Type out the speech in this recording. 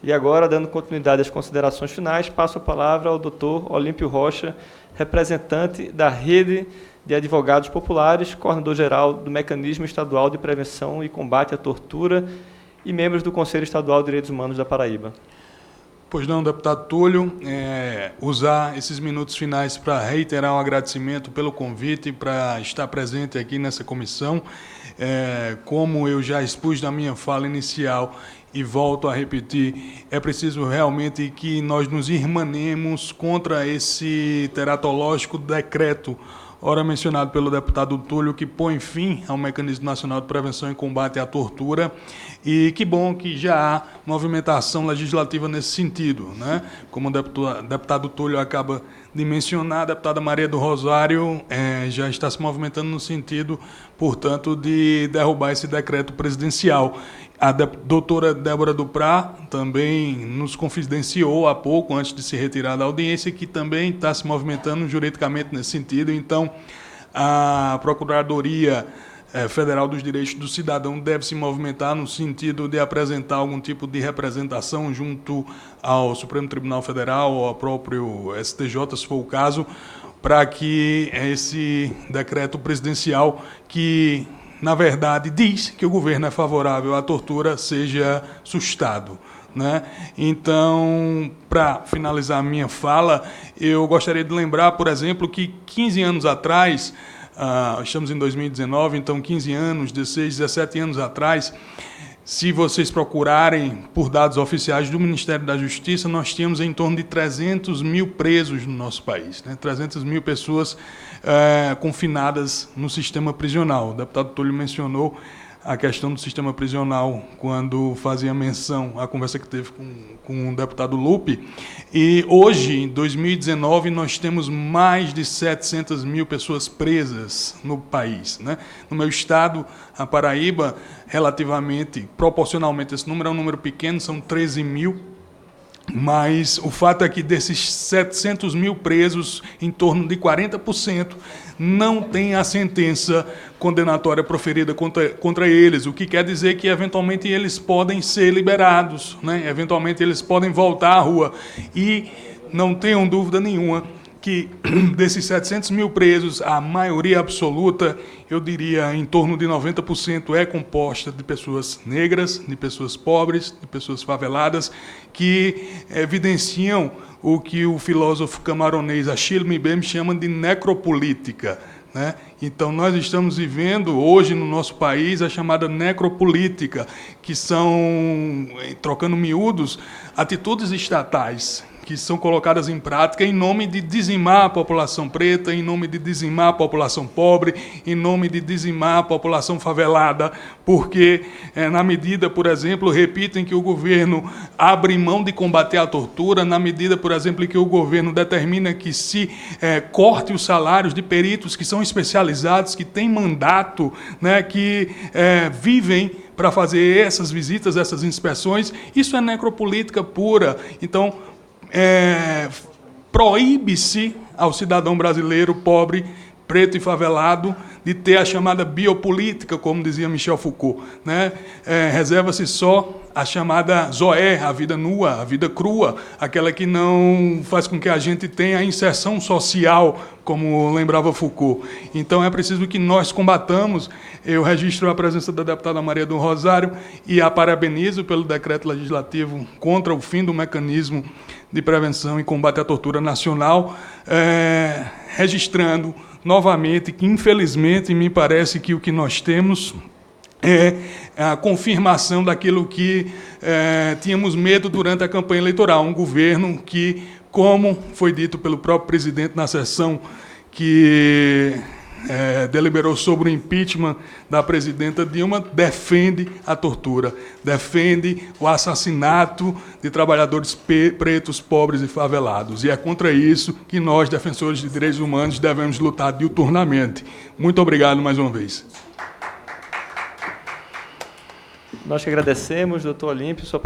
E agora, dando continuidade às considerações finais, passo a palavra ao Dr. Olímpio Rocha, representante da Rede de Advogados Populares, coordenador-geral do Mecanismo Estadual de Prevenção e Combate à Tortura e membros do Conselho Estadual de Direitos Humanos da Paraíba. Pois não, deputado Túlio, usar esses minutos finais para reiterar um agradecimento pelo convite para estar presente aqui nessa comissão. Como eu já expus na minha fala inicial e volto a repetir, é preciso realmente que nós nos irmanemos contra esse teratológico decreto ora mencionado pelo deputado Túlio, que põe fim ao Mecanismo Nacional de Prevenção e Combate à Tortura, e que bom que já há movimentação legislativa nesse sentido, né? Como o deputado Túlio acaba de mencionar, a deputada Maria do Rosário já está se movimentando no sentido, portanto, de derrubar esse decreto presidencial. A doutora Débora Duprá também nos confidenciou há pouco, antes de se retirar da audiência, que também está se movimentando juridicamente nesse sentido. Então, a Procuradoria Federal dos Direitos do Cidadão deve se movimentar no sentido de apresentar algum tipo de representação junto ao Supremo Tribunal Federal ou ao próprio STJ, se for o caso, para que esse decreto presidencial que, na verdade, diz que o governo é favorável à tortura, seja sustado, né? Então, para finalizar a minha fala, eu gostaria de lembrar, por exemplo, que 15 anos atrás, estamos em 2019, então 15 anos, 16, 17 anos atrás, se vocês procurarem por dados oficiais do Ministério da Justiça, nós tínhamos em torno de 300 mil presos no nosso país, né? 300 mil pessoas confinadas no sistema prisional. O deputado Túlio mencionou a questão do sistema prisional quando fazia menção à conversa que teve com o deputado Lupe. E hoje, em 2019, nós temos mais de 700 mil pessoas presas no país, né? No meu estado, a Paraíba, relativamente, proporcionalmente, esse número é um número pequeno, são 13 mil. Mas o fato é que desses 700 mil presos, em torno de 40% não tem a sentença condenatória proferida contra eles, o que quer dizer que, eventualmente, eles podem ser liberados, né? Eventualmente, eles podem voltar à rua. E não tenham dúvida nenhuma que desses 700 mil presos, a maioria absoluta, eu diria em torno de 90%, é composta de pessoas negras, de pessoas pobres, de pessoas faveladas, que evidenciam o que o filósofo camaronês Achille Mbembe chama de necropolítica, né? Então, nós estamos vivendo hoje no nosso país a chamada necropolítica, que são, trocando miúdos, atitudes estatais que são colocadas em prática em nome de dizimar a população preta, em nome de dizimar a população pobre, em nome de dizimar a população favelada, porque, na medida, por exemplo, repitem que o governo abre mão de combater a tortura, na medida, por exemplo, que o governo determina que se corte os salários de peritos que são especializados, que têm mandato, né, que vivem para fazer essas visitas, essas inspeções. Isso é necropolítica pura. Então, proíbe-se ao cidadão brasileiro pobre, preto e favelado de ter a chamada biopolítica, como dizia Michel Foucault, né? Reserva-se só a chamada zoé, a vida nua, a vida crua, aquela que não faz com que a gente tenha a inserção social, como lembrava Foucault. Então, é preciso que nós combatamos. Eu registro a presença da deputada Maria do Rosário e a parabenizo pelo decreto legislativo contra o fim do Mecanismo de Prevenção e Combate à Tortura Nacional, registrando novamente que, infelizmente, me parece que o que nós temos é a confirmação daquilo que tínhamos medo durante a campanha eleitoral, um governo que, como foi dito pelo próprio presidente na sessão que deliberou sobre o impeachment da presidenta Dilma, defende a tortura, defende o assassinato de trabalhadores pretos, pobres e favelados. E é contra isso que nós, defensores de direitos humanos, devemos lutar diuturnamente. Muito obrigado mais uma vez. Nós que agradecemos, doutor Olímpio, sua